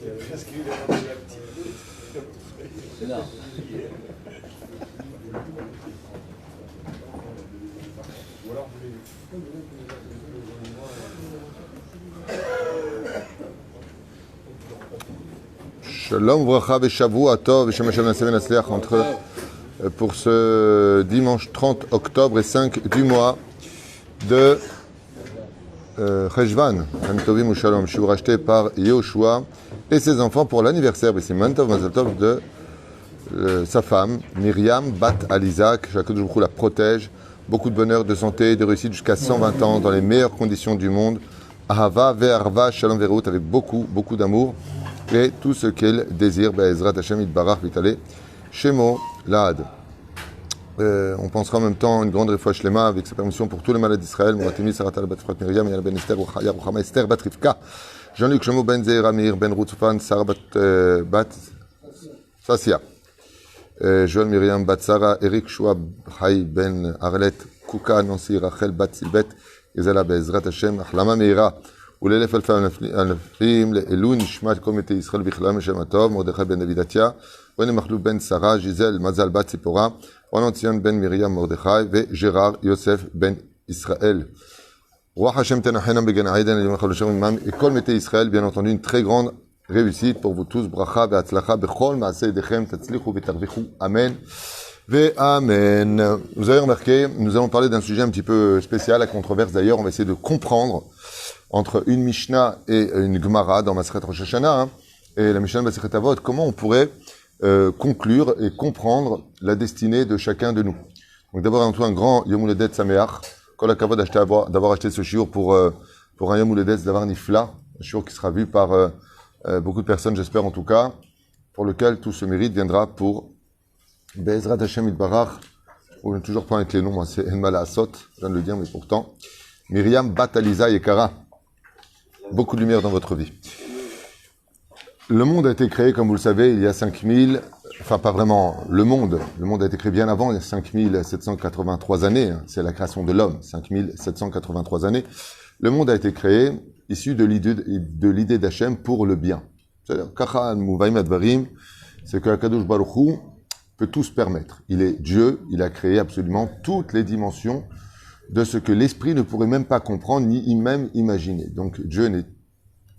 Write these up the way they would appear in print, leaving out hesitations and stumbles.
Non. Shalom, bracha, veshavua, tov, veshem Hashem naseh v'natzliach pour ce dimanche 30 octobre et 5 du mois de Cheshvan, Tovim ou Shalom, shiur racheté par Yehoshua et ses enfants pour l'anniversaire, B'Siman Tov Mazal Tov de sa femme, Myriam Bat Aliza, que chacun de la protège, beaucoup de bonheur, de santé, de réussite jusqu'à 120 ans, dans les meilleures conditions du monde. Ahava, Ve'arva, Shalom Ve'erut, avec beaucoup d'amour, et tout ce qu'elle désire, Be'ezrat Hashem Yitbarach Vitale, Shemo Lahad. On pensera en même temps une grande réfoua shlema avec sa permission pour tous les malades d'Israël, Mouratimi, Saratal, Bat Frat Myriam, Yana Ben Esther, Ruchaya, Ruchama Esther, Bat Rivka, Jean-Luc Shemo Ben Zeir, Amir, Ben Rutzfan, Sarah Bat Sasia. Joël Myriam Bat Sarah, Eric Chouab, Haï Ben Arlet, Kouka, Nancy, Rachel Bat Silbet, Ezala Be'ezrat Hashem, Achlama Meira, ולאלף אלפי הנפלים, לעילוי נשמת כל מתי ישראל בכלל משם הטוב, מרדכי בן דוידתיה, רני מחלוף בן שרה, ז'יזל מזל בת ציפורה, רונן ציון בן מרים מרדכי, וג'רר יוסף בן ישראל. רוח השם תנחנם בגן עדן, אליהם החלושים עמם, et כל מתי ישראל, bien entendu, une très grande réussite pour vous tous, ברכה והצלחה בכל מעשה ידיכם, תצליחו ותרוויחו, אמן. Amen. Vous avez remarqué, nous allons parler d'un sujet un petit peu spécial, la controverse d'ailleurs, on va essayer de comprendre entre une Mishnah et une Gemara dans Masechet Rosh Hashanah, et la Mishnah de Masechet Avot, comment on pourrait conclure et comprendre la destinée de chacun de nous. Donc d'abord avant tout un grand Yom Houledet Sameach, kol hakavod d'avoir acheté ce shiur pour un Yom Houledet d'avoir Nifla, un shiur qui sera vu par beaucoup de personnes, j'espère en tout cas, pour lequel tout ce mérite viendra pour Be'ezrat Hashem Yitbarach. On ne toujours pas avec les noms, moi c'est Enmal Asot, je viens de le dire, mais pourtant Myriam Bat Aliza Yekara. Beaucoup de lumière dans votre vie. Le monde a été créé, comme vous le savez, il y a 5000, enfin pas vraiment le monde a été créé bien avant, il y a 5783 années, c'est la création de l'homme, 5783 années. Le monde a été créé issu de l'idée d'Hachem pour le bien. C'est-à-dire, Kacha Muvayim Advarim, c'est que Akadosh Baruch Hu peut tout se permettre. Il est Dieu, il a créé absolument toutes les dimensions de ce que l'esprit ne pourrait même pas comprendre, ni même imaginer. Donc Dieu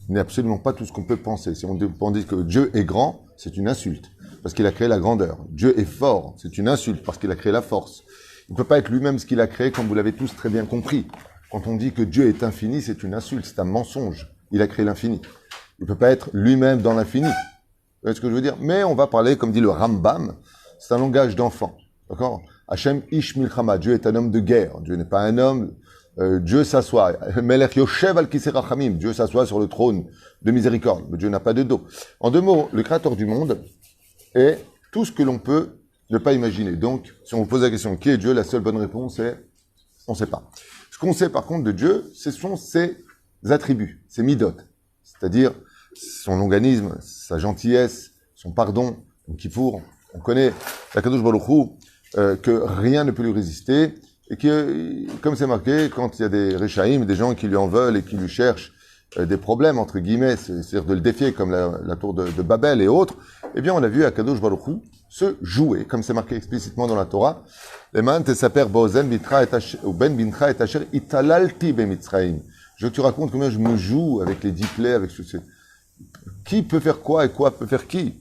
n'est absolument pas tout ce qu'on peut penser. Si on dit que Dieu est grand, c'est une insulte, parce qu'il a créé la grandeur. Dieu est fort, c'est une insulte, parce qu'il a créé la force. Il ne peut pas être lui-même ce qu'il a créé, comme vous l'avez tous très bien compris. Quand on dit que Dieu est infini, c'est une insulte, c'est un mensonge. Il a créé l'infini. Il ne peut pas être lui-même dans l'infini. Vous voyez ce que je veux dire? Mais on va parler, comme dit le Rambam, c'est un langage d'enfant. D'accord? Hachem Ish Milchama, Dieu est un homme de guerre. Dieu n'est pas un homme. Dieu s'assoit. Melech Yoshev al Kisei Rachamim. Dieu s'assoit sur le trône de miséricorde. Mais Dieu n'a pas de dos. En deux mots, le créateur du monde est tout ce que l'on peut ne pas imaginer. Donc, si on vous pose la question qui est Dieu, la seule bonne réponse est on ne sait pas. Ce qu'on sait par contre de Dieu, ce sont ses attributs, ses midot, c'est-à-dire son longanisme, sa gentillesse, son pardon, son kippour. On connaît la Kadosh Baruch Hu, que rien ne peut lui résister, et que, comme c'est marqué, quand il y a des Réchaïm, des gens qui lui en veulent et qui lui cherchent des problèmes, entre guillemets, c'est-à-dire de le défier, comme la tour de Babel et autres, eh bien, on a vu Akadosh Baruch Hu se jouer, comme c'est marqué explicitement dans la Torah, Leman tesaper bo'ozen bitra et bintra et asher italalti bemitzraim. Je te raconte combien je me joue avec les 10 plaies, avec qui peut faire quoi et quoi peut faire qui.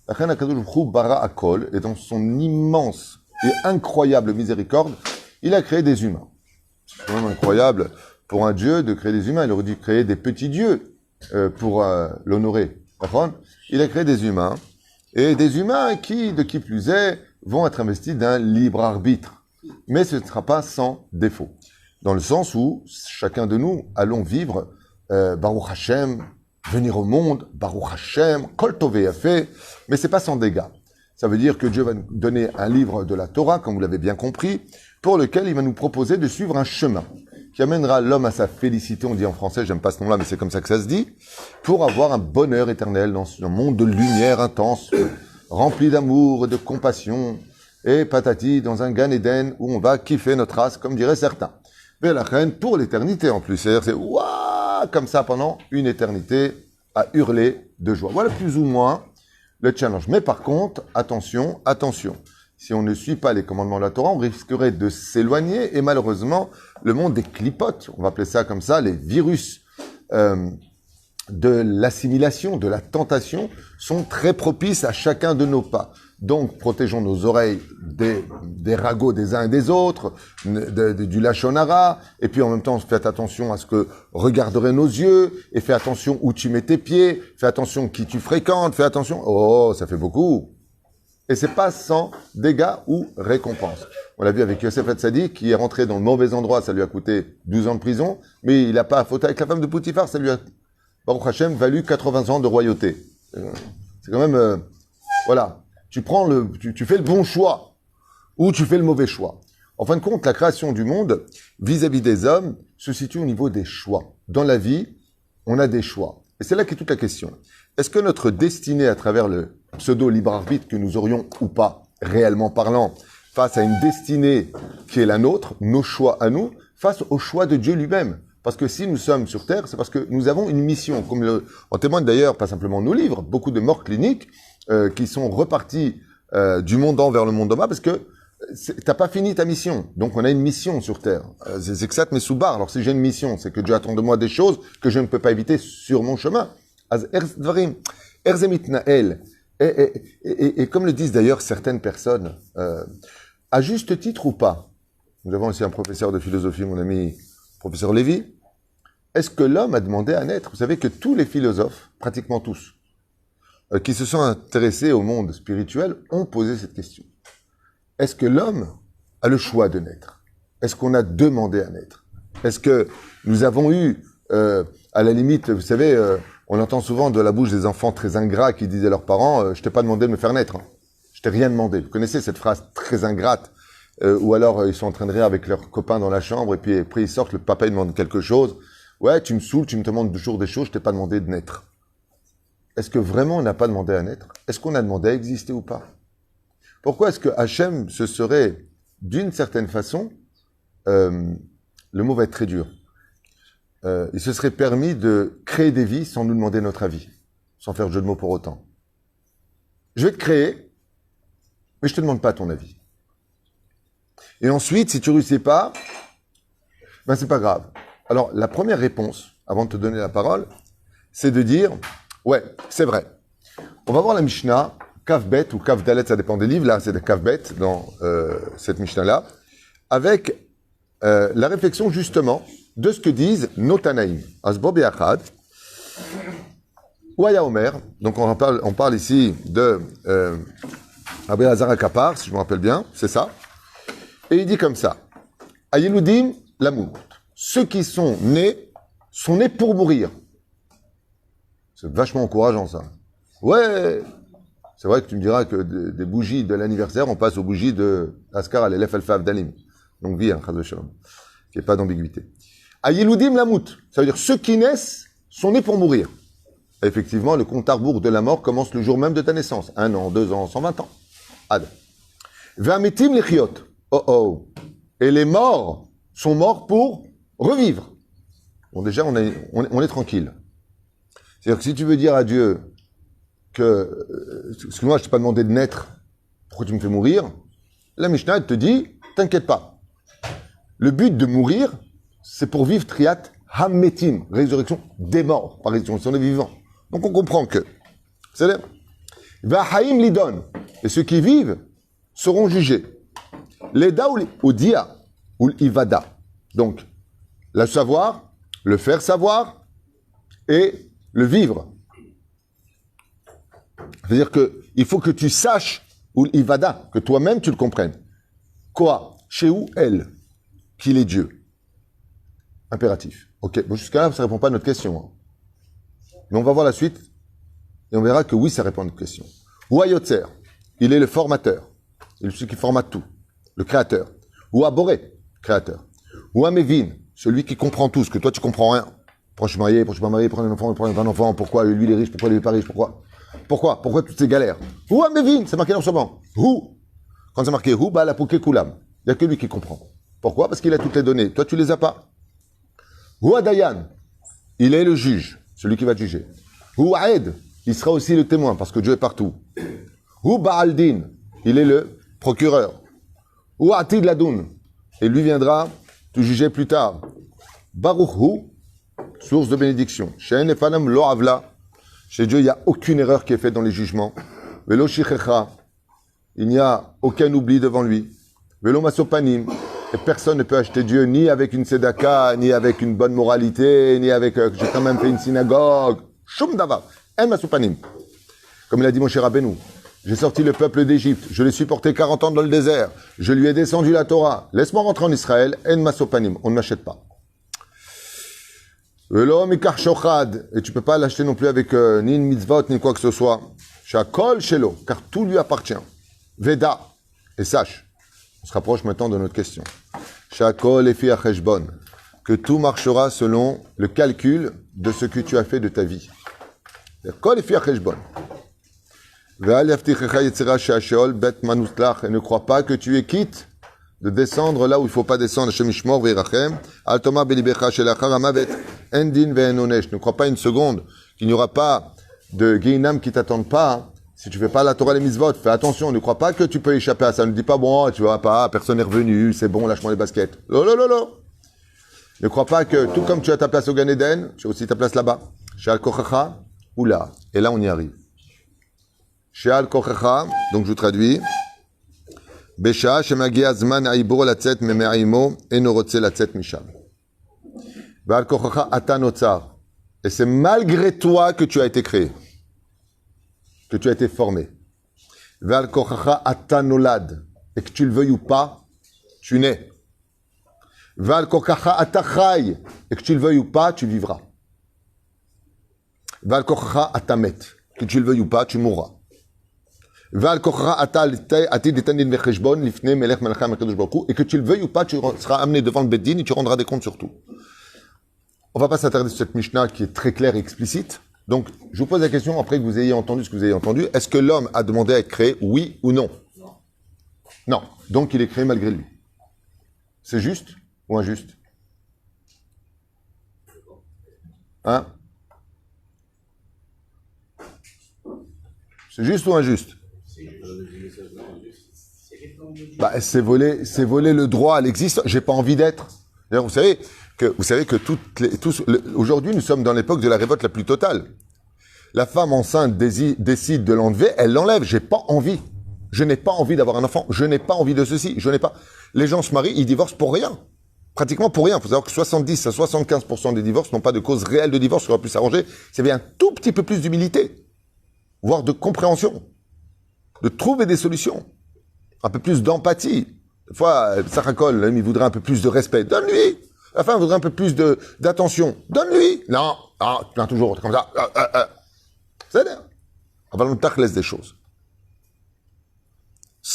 La Akadosh Baruch Hu bara akol, et dans son immense et incroyable miséricorde, il a créé des humains. C'est quand même incroyable pour un Dieu de créer des humains. Il aurait dû créer des petits dieux pour l'honorer. Il a créé des humains, et des humains qui, de qui plus est, vont être investis d'un libre arbitre. Mais ce ne sera pas sans défaut. Dans le sens où chacun de nous allons vivre Baruch Hashem, venir au monde, Baruch Hashem, Kol Tov Yafeh, mais c'est pas sans dégâts. Ça veut dire que Dieu va nous donner un livre de la Torah, comme vous l'avez bien compris, pour lequel il va nous proposer de suivre un chemin qui amènera l'homme à sa félicité, on dit en français, j'aime pas ce nom-là, mais c'est comme ça que ça se dit, pour avoir un bonheur éternel dans un monde de lumière intense, rempli d'amour et de compassion, et patati, dans un Gan Eden où on va kiffer notre race, comme diraient certains. Mais la reine, pour l'éternité en plus, c'est-à-dire c'est ouah, comme ça pendant une éternité, à hurler de joie. Voilà plus ou moins le challenge. Mais par contre, attention, attention. Si on ne suit pas les commandements de la Torah, on risquerait de s'éloigner et malheureusement, le monde des clipotes, on va appeler ça comme ça, les virus de l'assimilation, de la tentation, sont très propices à chacun de nos pas. Donc, protégeons nos oreilles des ragots des uns et des autres, du lachon hara, et puis en même temps, faites attention à ce que regarderaient nos yeux, et fais attention où tu mets tes pieds, fais attention qui tu fréquentes, fais attention, oh, ça fait beaucoup. Et c'est pas sans dégâts ou récompenses. On l'a vu avec Yosef Hatzadi, qui est rentré dans le mauvais endroit, ça lui a coûté 12 ans de prison, mais il n'a pas à faute avec la femme de Poutifar, ça lui a, Baruch Hashem, valu 80 ans de royauté. C'est quand même, voilà. Tu fais le bon choix, ou tu fais le mauvais choix. En fin de compte, la création du monde, vis-à-vis des hommes, se situe au niveau des choix. Dans la vie, on a des choix. Et c'est là qu'est toute la question. Est-ce que notre destinée, à travers le pseudo-libre arbitre que nous aurions ou pas, réellement parlant, face à une destinée qui est la nôtre, nos choix à nous, face au choix de Dieu lui-même? Parce que si nous sommes sur Terre, c'est parce que nous avons une mission. Comme en témoignent d'ailleurs, pas simplement nos livres, beaucoup de morts cliniques qui sont repartis du monde en vers le monde en bas, parce que t'as pas fini ta mission. Donc on a une mission sur Terre. C'est que ça te met sous barre. Alors si j'ai une mission, c'est que Dieu attend de moi des choses que je ne peux pas éviter sur mon chemin. Et comme le disent d'ailleurs certaines personnes, à juste titre ou pas, nous avons aussi un professeur de philosophie, mon ami professeur Lévy, est-ce que l'homme a demandé à naître? Vous savez que tous les philosophes, pratiquement tous, qui se sont intéressés au monde spirituel, ont posé cette question. Est-ce que l'homme a le choix de naître? Est-ce qu'on a demandé à naître? Est-ce que nous avons eu, à la limite, vous savez, on entend souvent de la bouche des enfants très ingrats qui disent à leurs parents, je t'ai pas demandé de me faire naître. Hein. Je t'ai rien demandé. Vous connaissez cette phrase très ingrate, ou alors ils sont en train de rire avec leurs copains dans la chambre, et puis après ils sortent, le papa il demande quelque chose. Ouais, tu me saoules, tu me demandes toujours des choses, je t'ai pas demandé de naître. Est-ce que vraiment on n'a pas demandé à naître? Est-ce qu'on a demandé à exister ou pas? Pourquoi est-ce que Hachem se serait, d'une certaine façon, le mot va être très dur, il se serait permis de créer des vies sans nous demander notre avis, sans faire jeu de mots pour autant. Je vais te créer, mais je te demande pas ton avis. Et ensuite, si tu réussis pas, ben c'est pas grave. Alors, la première réponse, avant de te donner la parole, c'est de dire, ouais, c'est vrai. On va voir la Mishnah, Kav Bet ou Kav Dalet, ça dépend des livres. Là, c'est de Kav Bet dans cette Mishnah-là, avec la réflexion justement de ce que disent nos Tanaïm. Asbob et Achad, Ouaya Omer, donc on parle ici de Rabbi Elazar HaKapar, si je me rappelle bien, c'est ça. Et il dit comme ça, Ayeludim l'amour. Ceux qui sont nés pour mourir. C'est vachement encourageant, ça. Ouais, c'est vrai que tu me diras que des bougies de l'anniversaire, on passe aux bougies de Askar al-Elef al-Fav d'Alim. Donc, vie, chas v'shalom. Il n'y a pas d'ambiguïté. Ayeludim l'amout. Ça veut dire, ceux qui naissent sont nés pour mourir. Et effectivement, le compte à rebours de la mort commence le jour même de ta naissance. 1 an, 2 ans, 120 ans. Ad. Ve'amitim lechiot. Oh oh. Et les morts sont morts pour revivre. Bon, déjà, on est tranquille. C'est-à-dire que si tu veux dire à Dieu que, excuse-moi, je t'ai pas demandé de naître, pourquoi tu me fais mourir? La Mishnah, elle te dit, t'inquiète pas. Le but de mourir, c'est pour vivre triat hammetim, résurrection des morts, par résurrection des vivants. Donc on comprend que, c'est-à-dire, Vahaim lidon, et ceux qui vivent seront jugés. Les daoul ou dia, ou l'ivada. Donc, le savoir, le faire savoir, et le vivre. C'est-à-dire que il faut que tu saches, ou l'ivada, que toi-même tu le comprennes. Quoi? Chez où elle? Qu'il est Dieu. Impératif. Ok, bon, jusqu'à là, ça ne répond pas à notre question. Hein. Mais on va voir la suite, et on verra que oui, ça répond à notre question. Ou Ayotzer, il est le formateur. Il est celui qui formate tout. Le créateur. Ou Aboré, créateur. Ou Amevin, celui qui comprend tout, ce que toi tu comprends rien. Pourquoi je suis marié, pourquoi je suis pas marié, pourquoi un enfant, pourquoi lui il est riche, pourquoi lui il est pas riche, pourquoi toutes ces galères. Ou Amevin, c'est marqué dans ce moment. Ou, quand c'est marqué Ou, bah la Pouké Koulam. Il n'y a que lui qui comprend. Pourquoi? Parce qu'il a toutes les données. Toi tu les as pas. Ou Adayan, il est le juge, celui qui va te juger. Ou Aed, il sera aussi le témoin, parce que Dieu est partout. Ou Baaldin, il est le procureur. Ou Atid Ladoun, et lui viendra te juger plus tard. Baruch Hu, source de bénédiction. Chez Nefanam Lo Avla, chez Dieu, il n'y a aucune erreur qui est faite dans les jugements. Velo Shichecha, il n'y a aucun oubli devant lui. Velo Masopanim, et personne ne peut acheter Dieu ni avec une tzedaka, ni avec une bonne moralité, ni avec j'ai quand même fait une synagogue. Shum Davar, En Masopanim. Comme il a dit mon cher Rabbeinu, j'ai sorti le peuple d'Égypte, je l'ai supporté 40 ans dans le désert, je lui ai descendu la Torah. Laisse-moi rentrer en Israël, En Masopanim, on ne m'achète pas. L'homme est karchochad, et tu peux pas l'acheter non plus avec ni une mitzvot, ni quoi que ce soit. Shakol shelo, car tout lui appartient. Veda, et sache, on se rapproche maintenant de notre question. Shakol efi acheshbon, que tout marchera selon le calcul de ce que tu as fait de ta vie. Shakol efi acheshbon. Ve'al yaftichecha yetzira she'asheol bet manutlach, et ne crois pas que tu es quitte de descendre là où il ne faut pas descendre. Hashem Yishmor ve'irachem, al tomar belibecha shelachar hamavet, en din ve'en onesh. Ne crois pas une seconde qu'il n'y aura pas de Guéinam qui t'attendent pas. Si tu fais pas la Torah et les mitzvot, fais attention. Ne crois pas que tu peux échapper à ça. Ne dis pas, bon, tu vois pas, personne n'est revenu, c'est bon, lâche-moi les baskets. Lolo. Ne crois pas que, tout comme tu as ta place au Gan Eden, tu as aussi ta place là-bas. She'al kochacha, ou là. Et là, on y arrive. She'al kochacha, donc je vous traduis. Besha shemagia zman aibur latzet meme'aimo eno rotze latzet misham. Ve'al kochacha ata notzar. Et c'est malgré toi que tu as été créé, que tu as été formé. Ve'al kochacha ata nolad. Et que tu le veuilles ou pas, tu nais. Ve'al kochacha ata chai. Et que tu le veuilles ou pas, tu vivras. Ve'al kochacha ata met. Que tu le veuilles ou pas, tu mourras. Et que tu le veuilles ou pas, tu seras amené devant le Beddin et tu rendras des comptes sur tout. On ne va pas s'attarder sur cette Mishnah qui est très claire et explicite. Donc, je vous pose la question, après que vous ayez entendu ce que vous avez entendu, est-ce que l'homme a demandé à être créé, oui ou non? Non. Donc, il est créé malgré lui. C'est juste ou injuste? Hein? C'est juste ou injuste? Bah, c'est voler le droit à l'existence. J'ai pas envie d'être. D'ailleurs, vous savez que aujourd'hui, nous sommes dans l'époque de la révolte la plus totale. La femme enceinte décide de l'enlever, elle l'enlève. J'ai pas envie. Je n'ai pas envie d'avoir un enfant. Je n'ai pas envie de ceci. Je n'ai pas. Les gens se marient, ils divorcent pour rien. Pratiquement pour rien. Il faut savoir que 70 à 75% des divorces n'ont pas de cause réelle de divorce. On aurait pu s'arranger. S'il y avait un tout petit peu plus d'humilité, voire de compréhension, de trouver des solutions, un peu plus d'empathie. Des fois, Sarakol, il voudrait un peu plus de respect. Donne-lui. La femme voudrait un peu plus d'attention. Donne-lui. Non, tu viens toujours comme ça. C'est-à-dire, on va nous laisse des choses.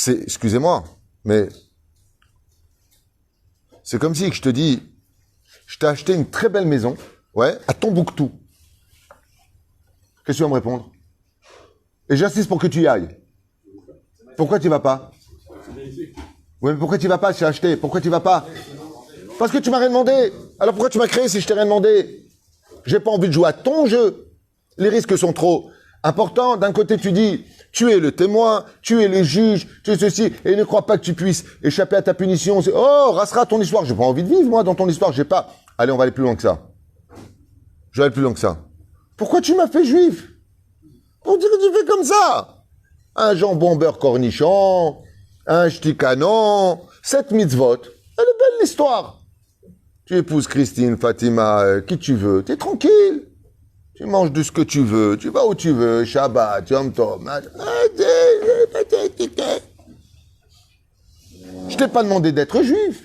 Excusez-moi, mais c'est comme si je te dis, je t'ai acheté une très belle maison, ouais, à Tombouctou. Qu'est-ce que tu vas me répondre? Et j'insiste pour que tu y ailles. Pourquoi tu vas pas? Oui, mais pourquoi tu vas pas? Je t'ai acheté. Pourquoi tu vas pas? Parce que tu m'as rien demandé. Alors pourquoi tu m'as créé si je t'ai rien demandé? J'ai pas envie de jouer à ton jeu. Les risques sont trop importants. D'un côté, tu dis, tu es le témoin, tu es le juge, tu es ceci, et ne crois pas que tu puisses échapper à ta punition. Oh, rassera ton histoire. J'ai pas envie de vivre, moi, dans ton histoire. J'ai pas. Allez, on va aller plus loin que ça. Je vais aller plus loin que ça. Pourquoi tu m'as fait juif? On dirait que tu fais comme ça. Un jambon beurre cornichon, un ch'ti canon, 7 mitzvot. Elle est belle l'histoire. Tu épouses Christine, Fatima, qui tu veux. T'es tranquille. Tu manges de ce que tu veux. Tu vas où tu veux. Shabbat, Yom Tov. Je t'ai pas demandé d'être juif.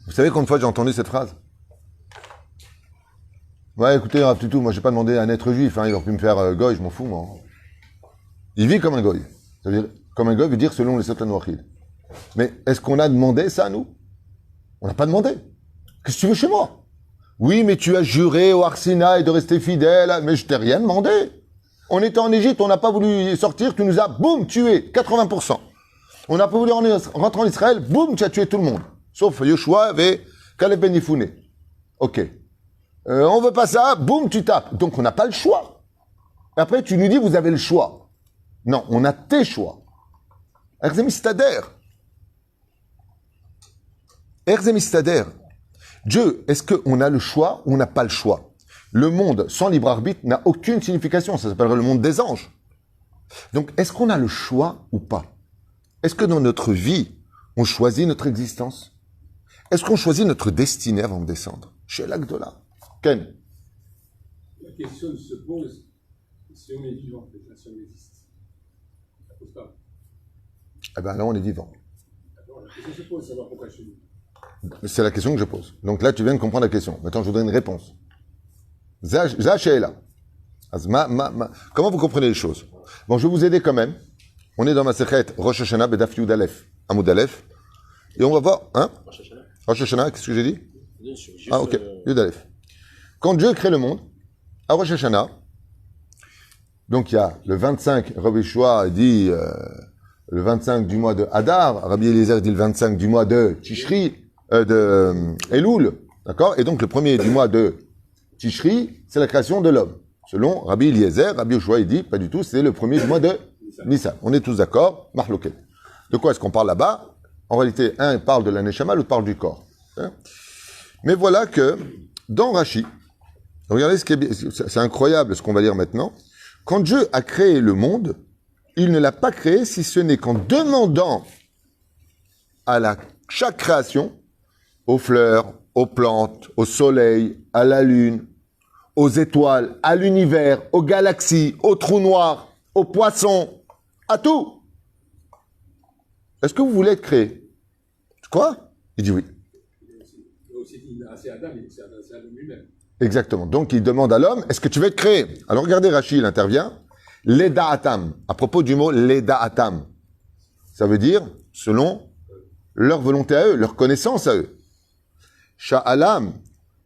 Vous savez combien de fois j'ai entendu cette phrase? Ouais, écoutez, Rav Tutu, moi j'ai pas demandé à un être juif. Hein, il aurait pu me faire goy, je m'en fous, moi. Il vit comme un goy. C'est-à-dire, comme un goy veut dire selon les Sotan Wachid. Mais est-ce qu'on a demandé ça, nous? On n'a pas demandé. Qu'est-ce que tu veux chez moi? Oui, mais tu as juré au Arsinaï de rester fidèle. Mais je t'ai rien demandé. On était en Égypte, on n'a pas voulu sortir, tu nous as, boum, tué, 80%. On n'a pas voulu rentrer en Israël, boum, tu as tué tout le monde. Sauf Yoshua et Caleb Ben Yefouné. Ok. On veut pas ça, boum, tu tapes. Donc on n'a pas le choix. Et après, tu nous dis, vous avez le choix. Non, on a tes choix. Erzemistader. Erzemistader. Dieu, est-ce qu'on a le choix ou on n'a pas le choix? Le monde sans libre arbitre n'a aucune signification. Ça s'appellerait le monde des anges. Donc, est-ce qu'on a le choix ou pas? Est-ce que dans notre vie, on choisit notre existence? Est-ce qu'on choisit notre destinée avant de descendre? Chez l'Agdola. Ken? La question se pose, si on est vivant, si on existe. Ça pose pas. Eh bien là, on est vivant. D'accord, la question se pose, savoir pourquoi chez nous. C'est la question que je pose. Donc là, tu viens de comprendre la question. Maintenant, je voudrais une réponse. Zachela. Comment vous comprenez les choses? Bon, je vais vous aider quand même. On est dans ma sechet Rosh Hashanah Bedaf Yud Aleph, Amud Aleph. Et on va voir, hein? Rosh Hashanah, qu'est-ce que j'ai dit? Ah, ok, Yud Aleph. Quand Dieu crée le monde, à Rosh Hashanah, donc il y a le 25, Rabbi Shua dit le 25 du mois de Hadar, Rabbi Eliezer dit le 25 du mois de Tishri, de Elul, d'accord? Et donc le premier du mois de Tishri, c'est la création de l'homme. Selon Rabbi Eliezer, Rabbi Yoshua, il dit, pas du tout, c'est le premier du mois de Nissan. On est tous d'accord, Mahloket. De quoi est-ce qu'on parle là-bas? En réalité, un parle de la Neshama, l'autre parle du corps. Hein? Mais voilà que, dans Rashi, regardez ce qui est, c'est incroyable ce qu'on va lire maintenant. Quand Dieu a créé le monde, il ne l'a pas créé si ce n'est qu'en demandant à chaque création, aux fleurs, aux plantes, au soleil, à la lune, aux étoiles, à l'univers, aux galaxies, aux trous noirs, aux poissons, à tout. Est-ce que vous voulez être créé? Quoi? Il dit oui. C'est Adam lui-même. Exactement. Donc, il demande à l'homme, est-ce que tu veux être créé? Alors, regardez, Rachid, il intervient. L'Eda'atam. À propos du mot l'Eda'atam. Ça veut dire, selon leur volonté à eux, leur connaissance à eux. Sha'alam,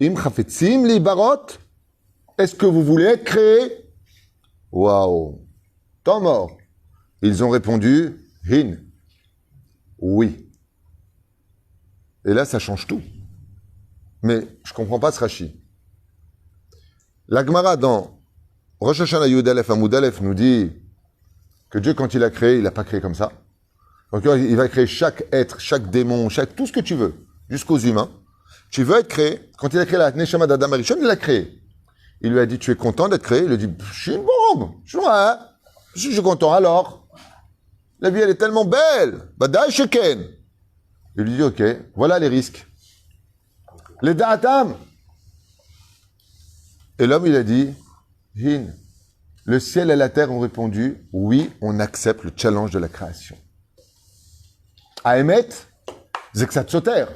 im chafetzim li barot. Est-ce que vous voulez être créé? Waouh. Temps mort. Ils ont répondu, hin. Oui. Et là, ça change tout. Mais je comprends pas ce Rashi. La Gemara dans Rosh Hashanah Yud Aleph Amud Aleph nous dit que Dieu, quand il a créé, il n'a pas créé comme ça. Donc, il va créer chaque être, chaque démon, tout ce que tu veux, jusqu'aux humains. Tu veux être créé. Quand il a créé la Neshama d'Adam Arishon, il l'a créé. Il lui a dit, tu es content d'être créé? Il lui a dit, je suis une bombe. Je suis content. Alors, la vie, elle est tellement belle. Badaï sheken. Il lui dit, ok, voilà les risques. Les da'atam. Et l'homme, il a dit, Hin, le ciel et la terre ont répondu, oui, on accepte le challenge de la création. Aemet, zeksat soter.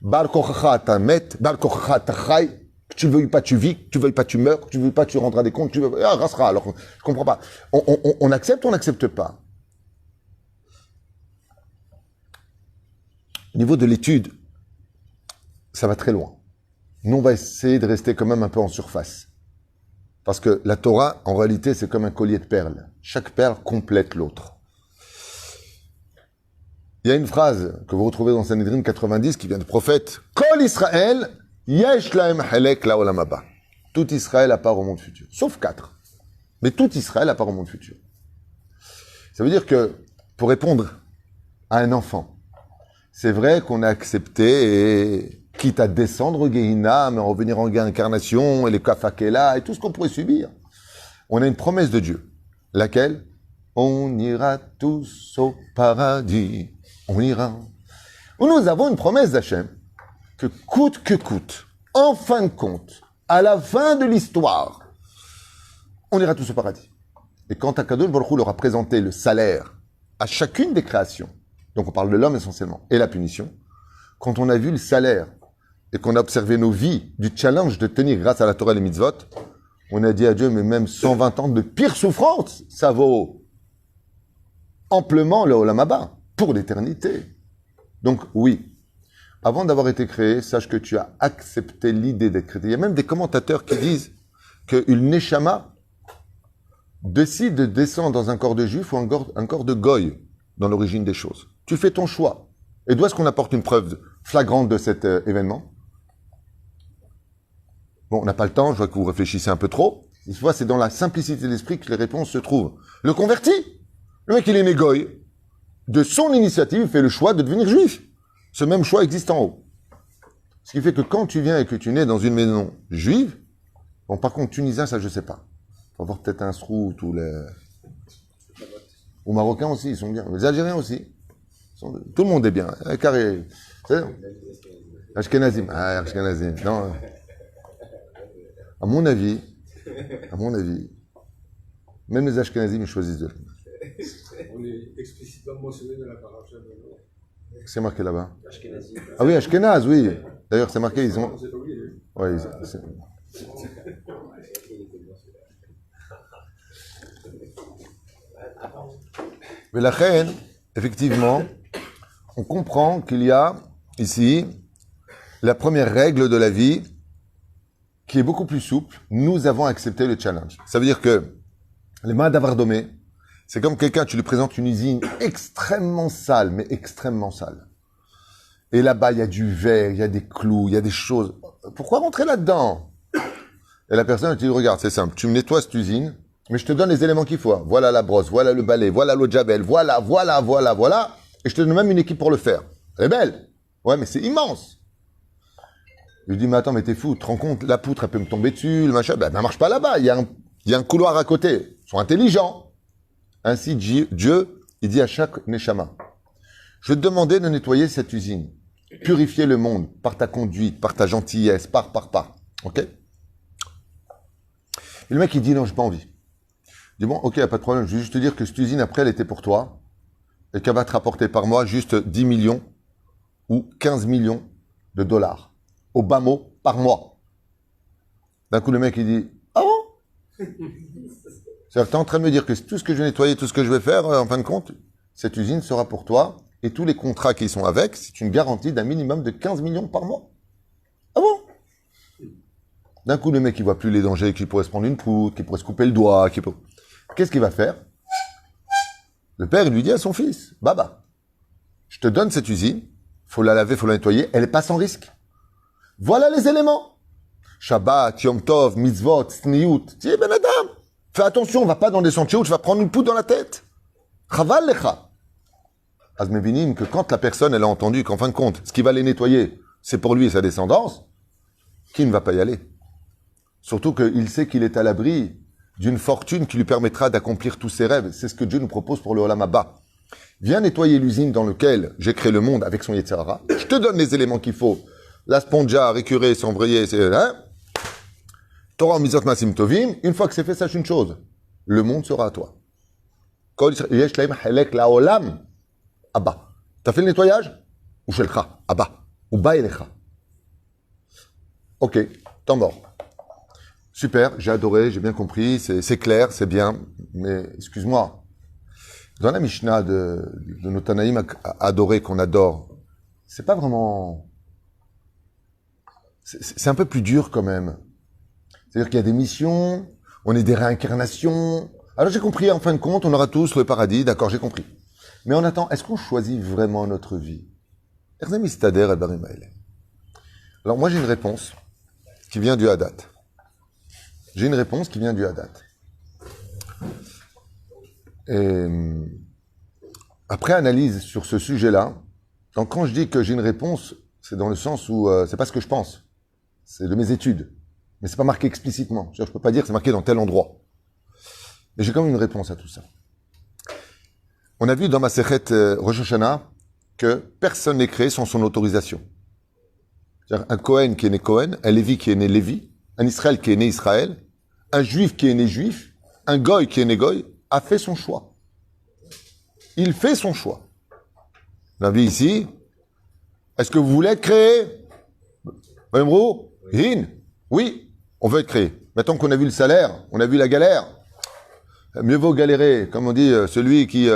Bar kochacha tamet, bar kochacha tachai. Que tu veuilles pas, tu vis, que tu veuilles pas, tu meurs, que tu veuilles pas, tu rendras des comptes, tu veux, rasera. Alors, je comprends pas. On accepte ou on n'accepte pas? Au niveau de l'étude, ça va très loin. Nous, on va essayer de rester quand même un peu en surface. Parce que la Torah, en réalité, c'est comme un collier de perles. Chaque perle complète l'autre. Il y a une phrase que vous retrouvez dans Sanhedrin 90 qui vient du prophète. Kol Israël, yesh lahem halek laolam haba. Tout Israël à part au monde futur. Sauf 4. Mais tout Israël à part au monde futur. Ça veut dire que, pour répondre à un enfant, c'est vrai qu'on a accepté, et, quitte à descendre au Gehinna, mais revenir en réincarnation, et les kafakela, et tout ce qu'on pourrait subir. On a une promesse de Dieu. Laquelle? On ira tous au paradis. On ira. Nous avons une promesse d'Hachem, que coûte, en fin de compte, à la fin de l'histoire, on ira tous au paradis. Et quand Akadosh Baruch Hu leur a présenté le salaire à chacune des créations, donc on parle de l'homme essentiellement, et la punition, quand on a vu le salaire et qu'on a observé nos vies du challenge de tenir grâce à la Torah et les mitzvot, on a dit à Dieu, mais même 120 ans de pire souffrance, ça vaut amplement le Olam Haba, pour l'éternité. Donc oui, avant d'avoir été créé, sache que tu as accepté l'idée d'être créé. Il y a même des commentateurs qui disent qu'une Neshama décide de descendre dans un corps de juif ou un corps de goy dans l'origine des choses. Tu fais ton choix. Et d'où est-ce qu'on apporte une preuve flagrante de cet événement? Bon, on n'a pas le temps, je vois que vous réfléchissez un peu trop. Une fois, c'est dans la simplicité d'esprit que les réponses se trouvent. Le converti, le mec, il est négoï. De son initiative, il fait le choix de devenir juif. Ce même choix existe en haut. Ce qui fait que quand tu viens et que tu nais dans une maison juive, bon, par contre, tunisien, ça, je sais pas. Faut avoir peut-être un srout ou les... Ou marocains aussi, ils sont bien. Les Algériens aussi. Tout le monde est bien. Carré. Ashkenazim. Ah, Ashkenazim. Non. À mon avis, même les Ashkenazim, ils choisissent de. On est explicitement mentionné dans la paracha de l'eau. C'est marqué là-bas. Ashkenazi. Ah oui, Ashkenaz, oui. D'ailleurs, c'est marqué, ils ont. On s'est pas oublié. Ouais, Mais la reine, effectivement, on comprend qu'il y a ici la première règle de la vie qui est beaucoup plus souple. Nous avons accepté le challenge. Ça veut dire que les mains d'Avardomé, c'est comme quelqu'un, tu lui présentes une usine extrêmement sale, mais extrêmement sale. Et là-bas, il y a du verre, il y a des clous, il y a des choses. Pourquoi rentrer là-dedans? Et la personne, elle te dit, regarde, c'est simple, tu me nettoies cette usine, mais je te donne les éléments qu'il faut. Voilà la brosse, voilà le balai, voilà l'eau de javel, voilà. Et je te donne même une équipe pour le faire. Elle est belle. Ouais, mais c'est immense. Je lui dis, mais attends, mais t'es fou, tu te rends compte, la poutre, elle peut me tomber dessus, le machin, ben, elle marche pas là-bas, il y a un couloir à côté. Ils sont intelligents. Ainsi, Dieu, il dit à chaque Neshama, je vais te demander de nettoyer cette usine, purifier le monde par ta conduite, par ta gentillesse, par. Ok? Et le mec, il dit, non, j'ai pas envie. Je dis, bon, ok, pas de problème, je vais juste te dire que cette usine, après, elle était pour toi, et qu'elle va te rapporter par mois juste 10 millions ou 15 millions de dollars. Au bas mot, par mois. D'un coup, le mec, il dit, ah bon? C'est-à-dire que tu es en train de me dire que tout ce que je vais nettoyer, tout ce que je vais faire, en fin de compte, cette usine sera pour toi, et tous les contrats qui sont avec, c'est une garantie d'un minimum de 15 millions par mois. Ah bon? D'un coup, le mec, il voit plus les dangers, qu'il pourrait se prendre une poutre, qu'il pourrait se couper le doigt, Qu'est-ce qu'il va faire? Le père, il lui dit à son fils, Baba, je te donne cette usine, faut la laver, faut la nettoyer, elle est pas sans risque. Voilà les éléments. Shabbat, Yom Tov, Mitzvot, Sniyut. Tiens, Ben Adam, fais attention, on va pas dans des sentiers où tu vas prendre une poutre dans la tête. Chaval lecha. Azmevinim, que quand la personne, elle a entendu qu'en fin de compte, ce qui va les nettoyer, c'est pour lui et sa descendance, qui ne va pas y aller? Surtout qu'il sait qu'il est à l'abri d'une fortune qui lui permettra d'accomplir tous ses rêves. C'est ce que Dieu nous propose pour le Olam Haba. Viens nettoyer l'usine dans laquelle j'ai créé le monde avec son Yetzirah. Je te donne les éléments qu'il faut. La spongia, récurer, s'embrayer, c'est... Hein? Torah, Mizot, Masim, Tovim. Une fois que c'est fait, sache une chose. Le monde sera à toi. Kol yesh laim halek laolam. Abba. T'as fait le nettoyage? Ou shelcha. Abba. Ou ba elecha. Ok. Temps mort. Super. J'ai adoré. J'ai bien compris. C'est clair. C'est bien. Mais, excuse-moi. Dans la Mishnah de nos Tanaïm adorés qu'on adore, c'est pas vraiment... C'est un peu plus dur quand même. C'est-à-dire qu'il y a des missions, on est des réincarnations. Alors j'ai compris, en fin de compte, on aura tous le paradis, d'accord, j'ai compris. Mais on attend, est-ce qu'on choisit vraiment notre vie? Alors moi j'ai une réponse qui vient du Hadat. Et après analyse sur ce sujet-là, donc quand je dis que j'ai une réponse, c'est dans le sens où c'est pas ce que je pense. C'est de mes études. Mais c'est pas marqué explicitement. Je peux pas dire que c'est marqué dans tel endroit. Mais j'ai quand même une réponse à tout ça. On a vu dans ma Sechet Rosh Hashanah que personne n'est créé sans son autorisation. C'est-à-dire un Cohen qui est né Cohen, un Lévi qui est né Lévi, un Israël qui est né Israël, un Juif qui est né Juif, un Goy qui est né Goy, a fait son choix. Il fait son choix. On a vu ici, est-ce que vous voulez être créé? Oui, on veut être créé. Maintenant qu'on a vu le salaire, on a vu la galère, mieux vaut galérer. Comme on dit, celui qui...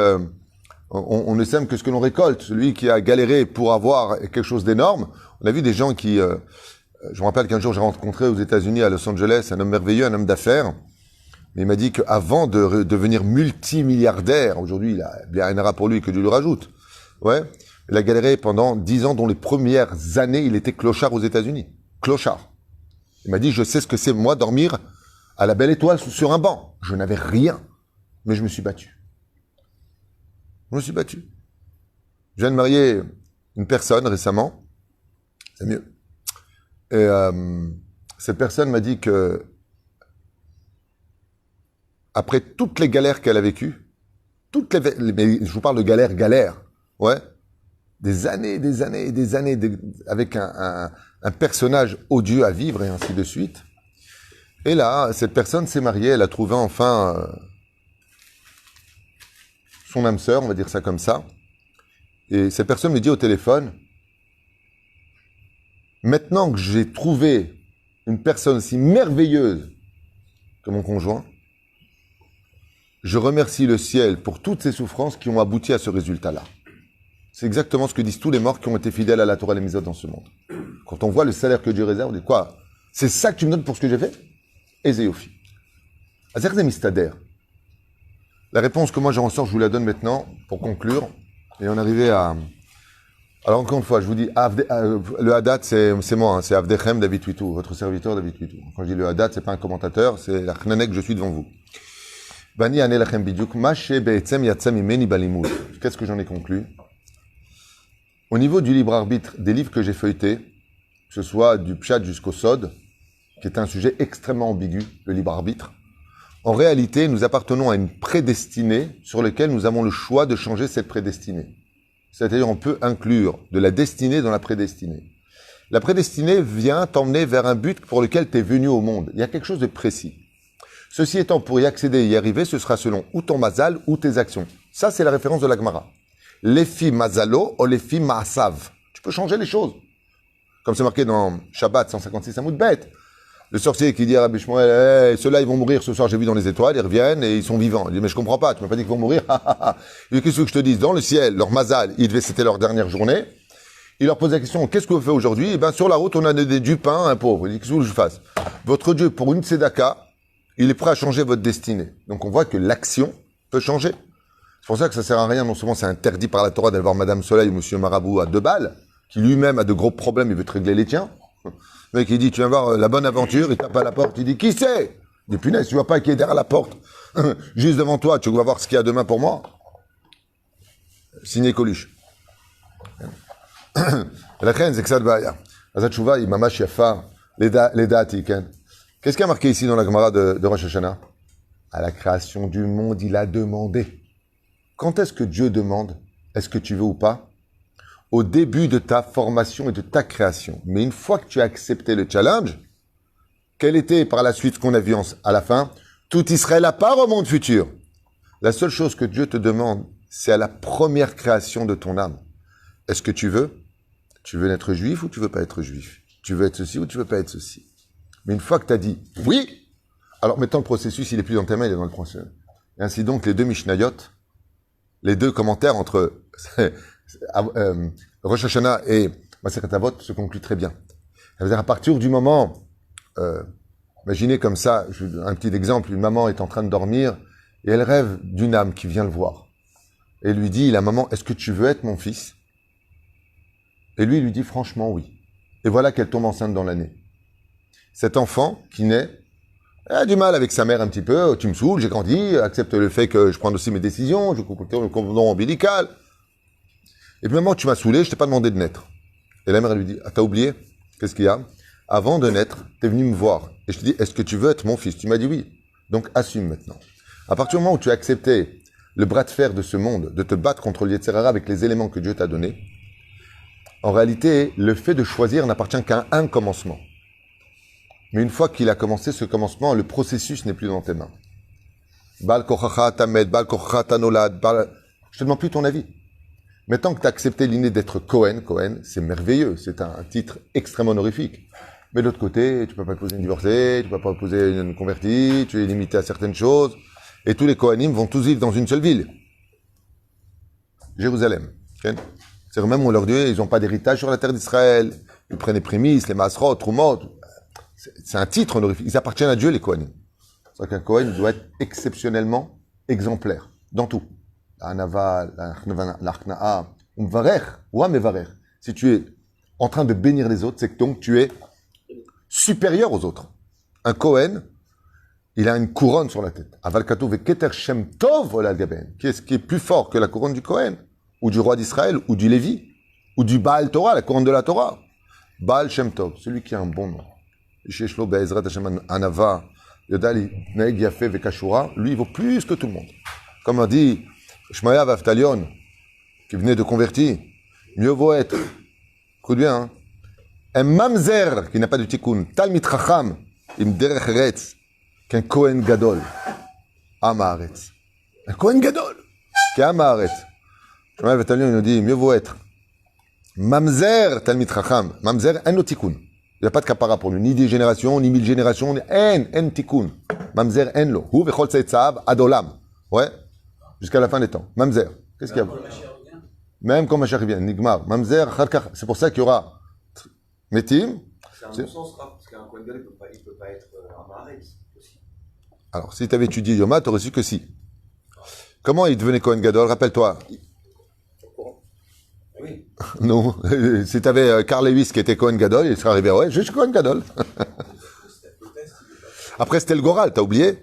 on ne sème que ce que l'on récolte. Celui qui a galéré pour avoir quelque chose d'énorme. On a vu des gens qui... je me rappelle qu'un jour, j'ai rencontré aux États-Unis, à Los Angeles, un homme merveilleux, un homme d'affaires. Mais il m'a dit qu'avant de devenir multimilliardaire, aujourd'hui, il a bien un pour lui que Dieu lui rajoute. Ouais. Il a galéré pendant 10 ans, dont les premières années, il était clochard aux États-Unis. Clochard. Il m'a dit, je sais ce que c'est, moi, dormir à la belle étoile sur un banc. Je n'avais rien, mais je me suis battu. Je me suis battu. Je viens de marier une personne récemment, c'est mieux. Et cette personne m'a dit que après toutes les galères qu'elle a vécues, mais je vous parle de galères, ouais, des années, avec un personnage odieux à vivre et ainsi de suite. Et là, cette personne s'est mariée, elle a trouvé enfin son âme sœur, on va dire ça comme ça. Et cette personne me dit au téléphone, maintenant que j'ai trouvé une personne aussi merveilleuse que mon conjoint, je remercie le ciel pour toutes ces souffrances qui ont abouti à ce résultat-là. C'est exactement ce que disent tous les morts qui ont été fidèles à la Torah et les mitzvot dans ce monde. Quand on voit le salaire que Dieu réserve, on dit quoi? C'est ça que tu me donnes pour ce que j'ai fait? Ezéophi. Azerze mistader. La réponse que moi j'en ressors, je vous la donne maintenant pour conclure. Et on arrivait à... Alors encore une fois, je vous dis, le Haddad, c'est moi, hein, c'est Avdechem David Twitou, votre serviteur David Twitou. Quand je dis le Haddad, c'est pas un commentateur, c'est la Chnanek que je suis devant vous. Bani ane lachem bidyuk, mashe be'etzem yatzem imeni balimud. Qu'est-ce que j'en ai conclu? Au niveau du libre arbitre des livres que j'ai feuilletés, que ce soit du Pshat jusqu'au Sod, qui est un sujet extrêmement ambigu, le libre arbitre, en réalité, nous appartenons à une prédestinée sur laquelle nous avons le choix de changer cette prédestinée. C'est-à-dire, on peut inclure de la destinée dans la prédestinée. La prédestinée vient t'emmener vers un but pour lequel tu es venu au monde. Il y a quelque chose de précis. Ceci étant, pour y accéder et y arriver, ce sera selon ou ton mazal ou tes actions. Ça, c'est la référence de la Gemara. Lefi mazalo ou lefi maasav. Tu peux changer les choses. Comme c'est marqué dans Shabbat 156 Amoud Bet. Le sorcier qui dit à Rabbi Shmuel, ceux-là, ils vont mourir ce soir, j'ai vu dans les étoiles, ils reviennent et ils sont vivants. Il dit, mais je comprends pas, tu m'as pas dit qu'ils vont mourir. Il dit, qu'est-ce que je te dis? Dans le ciel, leur mazal, c'était leur dernière journée. Il leur pose la question, qu'est-ce que vous faites aujourd'hui? Eh ben, sur la route, on a du pain à un pauvre. Il dit, qu'est-ce que je fasse? Votre Dieu, pour une tzedaka, il est prêt à changer votre destinée. Donc on voit que l'action peut changer. C'est pour ça que ça sert à rien, non seulement c'est interdit par la Torah d'aller voir Madame Soleil ou Monsieur Marabout à 2 balles, qui lui-même a de gros problèmes, il veut te régler les tiens. Le mec, il dit, tu viens voir la bonne aventure, il tape à la porte, il dit, qui c'est? Il dit, punaise, tu vois pas qui est derrière la porte? Juste devant toi, tu vas voir ce qu'il y a demain pour moi? Signé Coluche. La reine, c'est que ça te va. Azatchouva, il mamash yafa, les dates, Qu'est-ce qui a marqué ici dans la Gemara de Rosh Hashanah? À la création du monde, il a demandé. Quand est-ce que Dieu demande? Est-ce que tu veux ou pas? Au début de ta formation et de ta création. Mais une fois que tu as accepté le challenge, quel était par la suite ce qu'on a vu à la fin? Tout Israël à part au monde futur. La seule chose que Dieu te demande, c'est à la première création de ton âme. Est-ce que tu veux? Tu veux être juif ou tu veux pas être juif? Tu veux être ceci ou tu veux pas être ceci? Mais une fois que tu as dit oui, alors maintenant le processus, il est plus dans tes mains, il est dans le processus. Et ainsi donc, les 2 Mishnayot, les 2 commentaires entre Rosh Hashanah et Masechet Avot se concluent très bien. Ça veut dire à partir du moment, imaginez comme ça, un petit exemple, une maman est en train de dormir et elle rêve d'une âme qui vient le voir. Et lui dit, la maman, est-ce que tu veux être mon fils? Et lui, il lui dit franchement oui. Et voilà qu'elle tombe enceinte dans l'année. Cet enfant qui naît a du mal avec sa mère un petit peu. Tu me saoules, j'ai grandi, accepte le fait que je prenne aussi mes décisions, je coupe le cordon ombilical. Et puis maman, tu m'as saoulé, je t'ai pas demandé de naître. Et la mère, elle lui dit, ah, t'as oublié? Qu'est-ce qu'il y a? Avant de naître, t'es venu me voir. Et je te dis, est-ce que tu veux être mon fils? Tu m'as dit oui. Donc assume maintenant. À partir du moment où tu as accepté le bras de fer de ce monde, de te battre contre le Yetzer Hara avec les éléments que Dieu t'a donnés, en réalité, le fait de choisir n'appartient qu'à un commencement. Mais une fois qu'il a commencé ce commencement, le processus n'est plus dans tes mains. Bal kochacha tamed, bal kochacha tanolad, je te demande plus ton avis. Mais tant que tu as accepté l'idée d'être Cohen, c'est merveilleux, c'est un titre extrêmement honorifique. Mais de l'autre côté, tu peux pas épouser une divorcée, tu peux pas épouser une convertie, tu es limité à certaines choses. Et tous les Kohanim vont tous vivre dans une seule ville. Jérusalem. Okay? C'est même on leur dit, ils n'ont pas d'héritage sur la terre d'Israël. Ils prennent les prémices, les masrot, trumot. C'est un titre honorifique. Ils appartiennent à Dieu, les Kohanim. C'est-à-dire qu'un Kohen doit être exceptionnellement exemplaire. Dans tout. L'anava, l'achna'a, umvarer, ou amevarer. Si tu es en train de bénir les autres, c'est que donc tu es supérieur aux autres. Un Kohen, il a une couronne sur la tête. Aval Katuv Keter Shem Tov Ola Gaben. Qui est plus fort que la couronne du Kohen, ou du roi d'Israël, ou du Lévi, ou du Baal Torah, la couronne de la Torah. Baal Shem Tov, celui qui a un bon nom. Sheshlo Be'ezrat Hashem Anava, Yodali Naeg Yafé Vekashura, lui, il vaut plus que tout le monde. Comme a dit Shmaya Vaftalion, qui venait de convertir, mieux vaut être, écoute bien, hein, un mamzer qui n'a pas de tikkun, talmid chacham, im derech eretz, qu'un Kohen Gadol, Amaretz. Un Kohen Gadol, qui est Amaretz. Shmaya Vaftalion, il nous dit, mieux vaut être mamzer talmid chacham, mamzer en no tikkun. Il n'y a pas de kapara pour lui, ni 10 générations, ni 1000 générations, en tikkun. Mamzer en lo. Hu vechol tzeitzav adolam. Ouais, jusqu'à la fin des temps. Mamzer. Qu'est-ce qu'il y a? Même quand Mashiach vient, Nigmar. Mamzer, c'est pour ça qu'il y aura Metim. C'est un bon sens, parce qu'un Kohen Gadol, il ne peut pas être un Maharetz aussi. Alors, si tu avais étudié Yoma, tu aurais su que si. Comment il devenait Kohen Gadol? Rappelle-toi. Oui. Non. Si tu avais Carl Lewis qui était Kohen Gadol, il serait arrivé, ouais, je suis Kohen Gadol. Après, c'était le Goral, t'as oublié?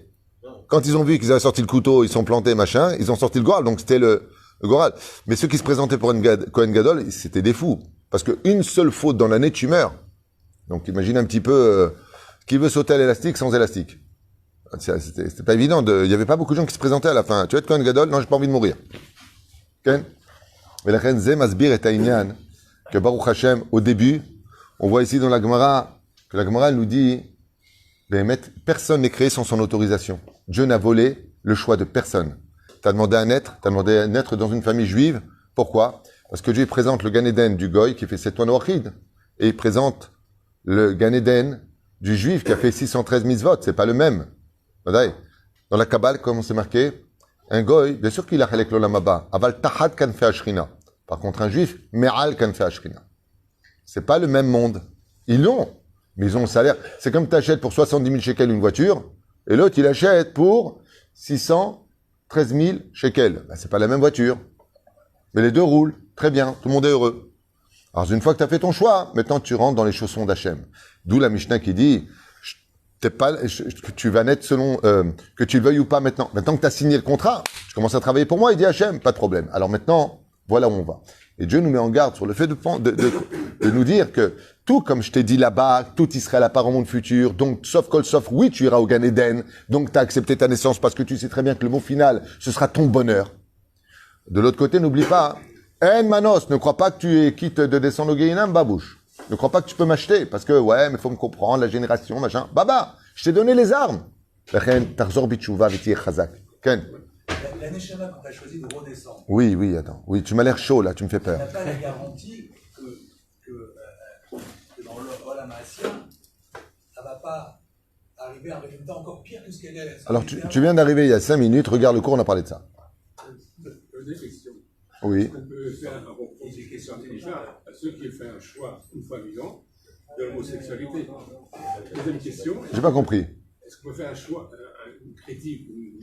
Quand ils ont vu qu'ils avaient sorti le couteau, ils sont plantés, machin, ils ont sorti le Goral, donc c'était le Goral. Mais ceux qui se présentaient pour Kohen Gadol, c'était des fous. Parce qu'une seule faute dans l'année, tu meurs. Donc imagine un petit peu qui veut sauter à l'élastique sans élastique. C'était pas évident. Il n'y avait pas beaucoup de gens qui se présentaient à la fin. Tu veux être Kohen Gadol? Non, j'ai pas envie de mourir. Ken? Et la reine Zé Masbir et Taïnian, que Baruch Hashem, au début, on voit ici dans la Gemara, que la Gemara nous dit, personne n'est créé sans son autorisation. Dieu n'a volé le choix de personne. T'as demandé à naître dans une famille juive. Pourquoi? Parce que Dieu présente le Gan Eden du Goy qui fait 7 toits Noachid. Et il présente le Gan Eden du juif qui a fait 613 mitzvot. C'est pas le même. Dans la Kabbale, comme c'est marqué, un Goy, bien sûr qu'il a chalek l'olam haba. Aval tahad kan fe ashrina. Par contre, un juif, me'al kan fe ashrina. C'est pas le même monde. Ils l'ont. Mais ils ont le salaire. C'est comme tu achètes pour 70 000 shekels une voiture, et l'autre, il achète pour 613 000 shekels. Ben, c'est pas la même voiture. Mais les deux roulent. Très bien. Tout le monde est heureux. Alors, une fois que tu as fait ton choix, maintenant, tu rentres dans les chaussons d'Hachem. D'où la Mishnah qui dit, que tu vas naître selon, que tu le veuilles ou pas maintenant. Maintenant que tu as signé le contrat, tu commences à travailler pour moi, il dit Hachem, pas de problème. Alors maintenant, voilà où on va. Et Dieu nous met en garde sur le fait de nous dire que tout, comme je t'ai dit là-bas, tout Israël apparaît au monde futur, donc, sauf Kol, sauf, oui, tu iras au Gan Eden, donc tu as accepté ta naissance parce que tu sais très bien que le mot final, ce sera ton bonheur. De l'autre côté, n'oublie pas, En Manos, ne crois pas que tu es quitte de descendre au Guéinam, babouche. Ne crois pas que tu peux m'acheter, parce que, ouais, mais faut me comprendre, la génération, machin. Baba, je t'ai donné les armes. La Neshama qu'on a choisi de redescendre. Oui, attends. Oui, tu m'as l'air chaud, là, tu me fais peur. On n'a pas la garantie que dans l'Olam Haassia, ça ne va pas arriver à un résultat encore pire que ce qu'elle est. Alors, tu viens d'arriver il y a 5 minutes, regarde le cours, on a parlé de ça. Des questions. Oui. On peut faire un repos des questions déjà à ceux qui ont fait un choix, une fois vivant, de l'homosexualité. Deuxième question. J'ai pas compris. Est-ce qu'on peut faire un choix, une critique, une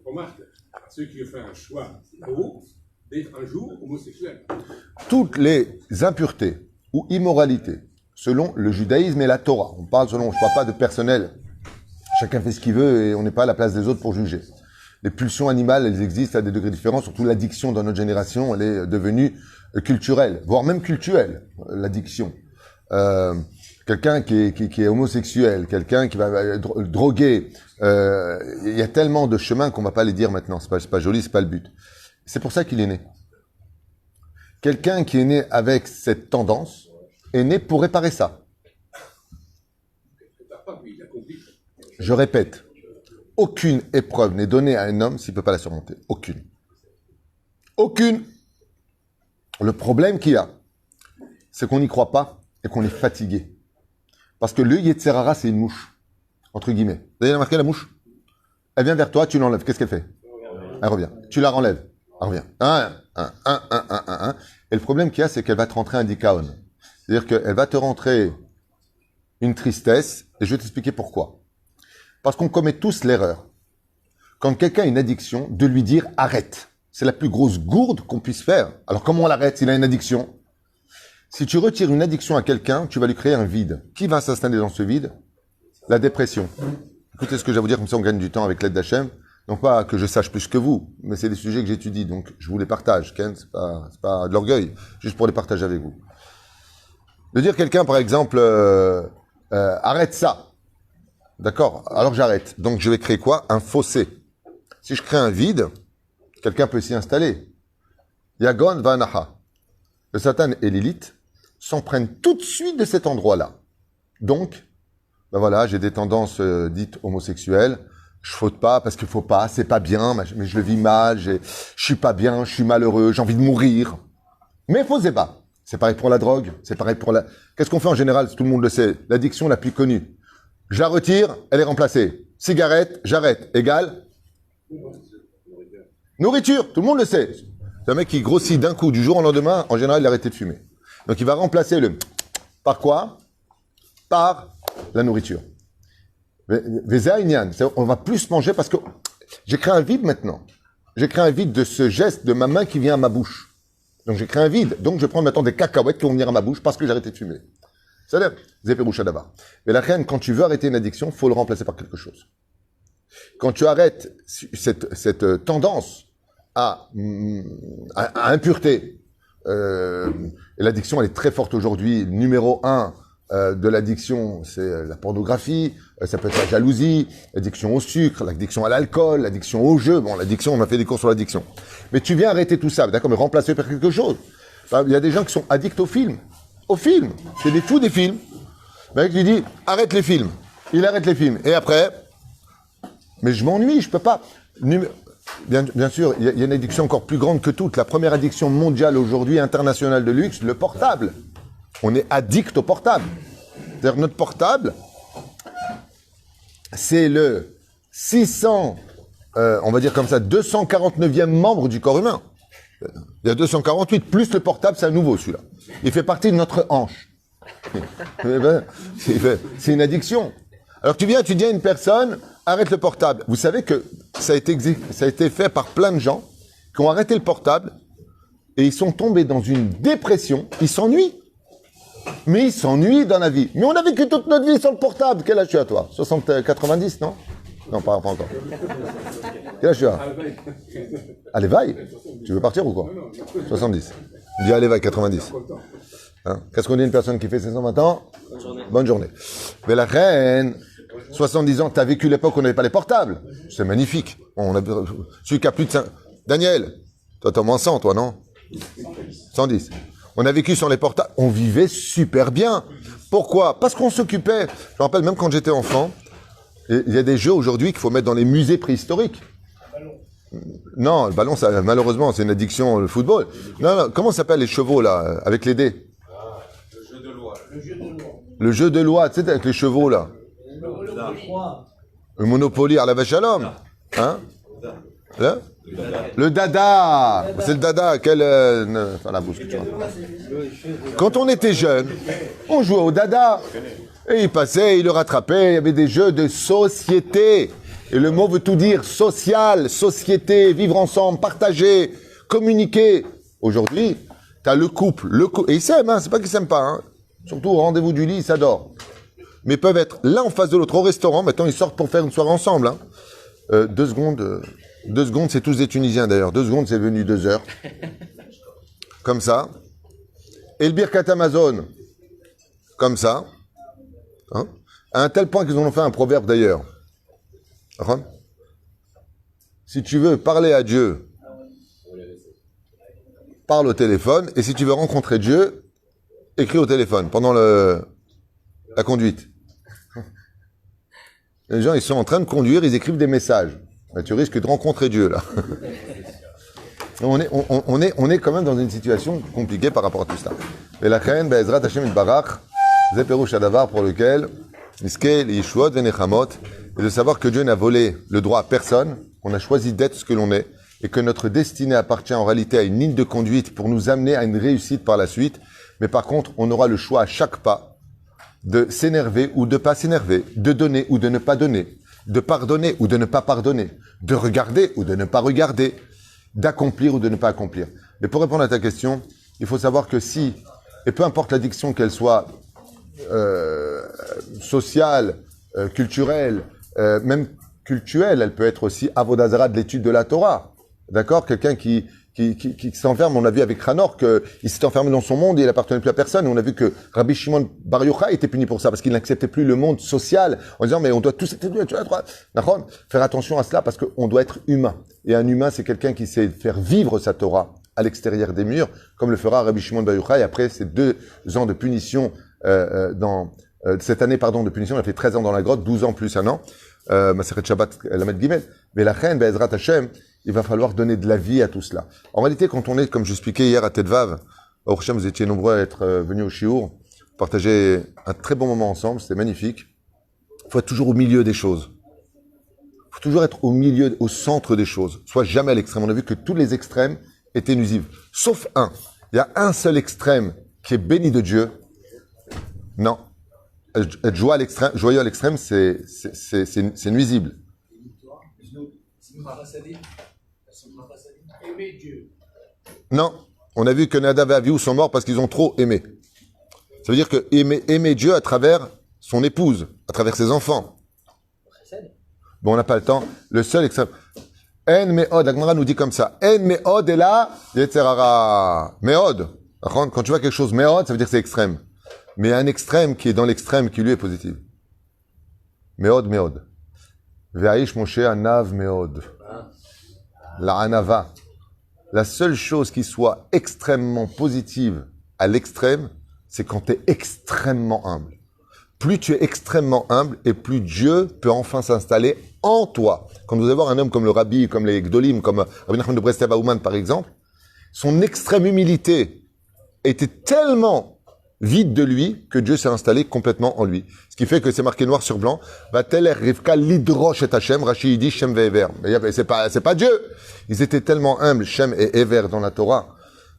remarque à ceux qui ont fait un choix d'être un jour homosexuel? Toutes les impuretés ou immoralités, selon le judaïsme et la Torah, je parle pas de personnel. Chacun fait ce qu'il veut et on n'est pas à la place des autres pour juger. Les pulsions animales, elles existent à des degrés différents, surtout l'addiction dans notre génération, elle est devenue culturelle, voire même cultuelle, l'addiction. Quelqu'un qui est homosexuel, quelqu'un qui va droguer, il y a tellement de chemins qu'on va pas les dire maintenant, c'est pas joli, c'est pas le but. C'est pour ça qu'il est né. Quelqu'un qui est né avec cette tendance est né pour réparer ça. Je répète, aucune épreuve n'est donnée à un homme s'il ne peut pas la surmonter. Aucune. Aucune. Le problème qu'il y a, c'est qu'on n'y croit pas et qu'on est fatigué. Parce que le Yetzerara, c'est une mouche. Entre guillemets. Vous avez remarqué la mouche? Elle vient vers toi, tu l'enlèves. Qu'est-ce qu'elle fait? Elle revient. Tu la renlèves. Elle revient. Et le problème qu'il y a, c'est qu'elle va te rentrer un dikaon. C'est-à-dire qu'elle va te rentrer une tristesse. Et je vais t'expliquer pourquoi. Parce qu'on commet tous l'erreur, quand quelqu'un a une addiction, de lui dire « arrête ». C'est la plus grosse gourde qu'on puisse faire. Alors comment on l'arrête s'il a une addiction? Si tu retires une addiction à quelqu'un, tu vas lui créer un vide. Qui va s'installer dans ce vide? La dépression. Écoutez ce que j'ai à vous dire, comme ça on gagne du temps avec l'aide d'Hachem. Non pas que je sache plus que vous, mais c'est des sujets que j'étudie, donc je vous les partage. Ken, c'est pas de l'orgueil, juste pour les partager avec vous. De dire quelqu'un, par exemple, arrête ça. D'accord? Alors j'arrête. Donc je vais créer quoi? Un fossé. Si je crée un vide, quelqu'un peut s'y installer. Yagon Vanaha. Le Satan et Lilith s'en prennent tout de suite de cet endroit-là. Donc, ben voilà, j'ai des tendances dites homosexuelles. Je faute pas parce qu'il faut pas, c'est pas bien, mais je le vis mal, je suis pas bien, je suis malheureux, j'ai envie de mourir. Mais faut se débattre. C'est pareil pour la drogue, c'est pareil pour la... Qu'est-ce qu'on fait en général? Tout le monde le sait. L'addiction la plus connue. Je la retire, elle est remplacée. Cigarette, j'arrête. Égal nourriture, tout le monde le sait. C'est un mec qui grossit d'un coup, du jour au lendemain, en général, il a arrêté de fumer. Donc il va remplacer le... Par quoi? Par la nourriture. On va plus manger parce que j'ai créé un vide maintenant. J'ai créé un vide de ce geste de ma main qui vient à ma bouche. Donc j'ai créé un vide. Donc je prends maintenant des cacahuètes qui vont venir à ma bouche parce que j'ai arrêté de fumer. C'est-à-dire, Zéperouchadava. Mais la reine, quand tu veux arrêter une addiction, faut le remplacer par quelque chose. Quand tu arrêtes cette tendance à impureté, et l'addiction elle est très forte aujourd'hui. Numéro 1 de l'addiction, c'est la pornographie, ça peut être la jalousie, l'addiction au sucre, l'addiction à l'alcool, l'addiction au jeu. Bon, l'addiction, on a fait des cours sur l'addiction. Mais tu viens arrêter tout ça, d'accord, mais remplacer par quelque chose. Il y a des gens qui sont addicts aux films. Aux films. C'est des fous des films. Le mec lui dit, arrête les films. Il arrête les films. Et après, mais je m'ennuie, je peux pas. Bien sûr, il y a une addiction encore plus grande que toute. La première addiction mondiale aujourd'hui, internationale de luxe, le portable. On est addict au portable. C'est-à-dire notre portable, c'est le 600, on va dire comme ça, 249e membre du corps humain. Il y a 248, plus le portable, c'est un nouveau celui-là. Il fait partie de notre hanche. C'est une addiction. Alors tu dis à une personne, arrête le portable. Vous savez que ça a été fait par plein de gens qui ont arrêté le portable et ils sont tombés dans une dépression. Ils s'ennuient. Mais ils s'ennuient dans la vie. Mais on a vécu toute notre vie sur le portable. Quel âge tu as, toi? 90, non? Non, pas encore. Quel âge tu as? À l'éveil? Tu veux partir ou quoi? 70. Dis à l'éveil, 90. Hein? Qu'est-ce qu'on dit à une personne qui fait 520 ans? Bonne journée. Bonne journée. Mais la reine, 70 ans, tu as vécu l'époque où on n'avait pas les portables. C'est magnifique. Celui qui a plus de 5... Daniel, toi, t'as moins 100, toi, non? 110. On a vécu sans les portables. On vivait super bien. Pourquoi? Parce qu'on s'occupait. Je me rappelle, même quand j'étais enfant, il y a des jeux aujourd'hui qu'il faut mettre dans les musées préhistoriques. Non, le ballon, ça, malheureusement, c'est une addiction, le football. Non, comment s'appellent les chevaux, là, avec les dés? Le jeu de loi. Le jeu de loi, tu sais, avec les chevaux, là. Le Monopoly à la vache à l'homme. Hein? Là? Le dada. C'est le dada. Enfin, la bouse que tu vois. Quand on était jeune, on jouait au dada. Et il passait, il le rattrapait. Il y avait des jeux de société. Et le mot veut tout dire. Social, société, vivre ensemble, partager, communiquer. Aujourd'hui, t'as le couple. Et ils s'aiment, hein. C'est pas qu'ils s'aiment pas, hein. Surtout au rendez-vous du lit, ils s'adorent. Mais ils peuvent être l'un en face de l'autre au restaurant. Maintenant, ils sortent pour faire une soirée ensemble, hein. 2 secondes. 2 secondes, c'est tous des Tunisiens d'ailleurs. 2 secondes, c'est devenu 2 heures. Comme ça. Et le Birkat Amazon. Comme ça. Hein? À un tel point qu'ils en ont fait un proverbe d'ailleurs. Hein? Si tu veux parler à Dieu, parle au téléphone. Et si tu veux rencontrer Dieu, écris au téléphone pendant la conduite. Les gens, ils sont en train de conduire, ils écrivent des messages. Mais tu risques de rencontrer Dieu, là. On est quand même dans une situation compliquée par rapport à tout ça. Et la reine, Be'ezrat Hashem Itbarach, Zeperouch Adavar, pour lequel, Iske, Yishuot, Venechamot, et de savoir que Dieu n'a volé le droit à personne, qu'on a choisi d'être ce que l'on est, et que notre destinée appartient en réalité à une ligne de conduite pour nous amener à une réussite par la suite. Mais par contre, on aura le choix à chaque pas de s'énerver ou de pas s'énerver, de donner ou de ne pas donner, de pardonner ou de ne pas pardonner, de regarder ou de ne pas regarder, d'accomplir ou de ne pas accomplir. Mais pour répondre à ta question, il faut savoir que si, et peu importe l'addiction qu'elle soit sociale, culturelle, même cultuelle, elle peut être aussi avodazara de l'étude de la Torah. D'accord? Quelqu'un qui s'enferme, on a vu avec Hanor qu'il s'est enfermé dans son monde et il n'appartenait plus à personne. On a vu que Rabbi Shimon Bar Yochai était puni pour ça parce qu'il n'acceptait plus le monde social en disant mais on doit tous faire attention à cela parce qu'on doit être humain. Et un humain, c'est quelqu'un qui sait faire vivre sa Torah à l'extérieur des murs, comme le fera Rabbi Shimon Bar Yochai après ces 2 ans de punition cette année de punition, il a fait 13 ans dans la grotte, 12 ans plus un an. Maseret Shabbat Lamed Gimel. Mais la reine, Be'ezrat Hashem, il va falloir donner de la vie à tout cela. En réalité, quand on est, comme j'expliquais hier à Tedvav, au Hashem, vous étiez nombreux à être venus au Shiur, partager un très bon moment ensemble, c'était magnifique. Il faut être toujours au milieu des choses. Il faut toujours être au milieu, au centre des choses. Soit jamais à l'extrême. On a vu que tous les extrêmes étaient nuisibles. Sauf un. Il y a un seul extrême qui est béni de Dieu. Non. Être joyeux à l'extrême, c'est nuisible. Aimer Dieu. Non. On a vu que Nadav et Avihu sont morts parce qu'ils ont trop aimé. Ça veut dire que aimer Dieu à travers son épouse, à travers ses enfants. Bon, on n'a pas le temps. Le seul extrême. En me'od, la Gemara nous dit comme ça. En me'od est là, yetzerara. Me'od. Quand tu vois quelque chose me'od, ça veut dire que c'est extrême. Mais un extrême qui est dans l'extrême qui lui est positif. Me'od, me'od. Ve'aish Moshe anav me'od. La anava. La seule chose qui soit extrêmement positive à l'extrême, c'est quand tu es extrêmement humble. Plus tu es extrêmement humble et plus Dieu peut enfin s'installer en toi. Quand vous allez voir un homme comme le Rabbi, comme les Gdolim, comme Rabbi Nachman de Breslev Auman par exemple, son extrême humilité était tellement vide de lui que Dieu s'est installé complètement en lui. Ce qui fait que c'est marqué noir sur blanc. Vatel Rivka lidrosh et Hashem, Rashi dit Shem ve'ever. Mais c'est pas Dieu. Ils étaient tellement humbles, Shem et Ever dans la Torah,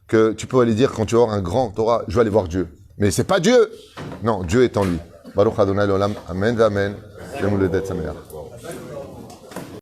que tu peux aller dire quand tu vas voir un grand Torah, je vais aller voir Dieu. Mais c'est pas Dieu. Non, Dieu est en lui. Baruch Adonai l'olam. Amen, amen.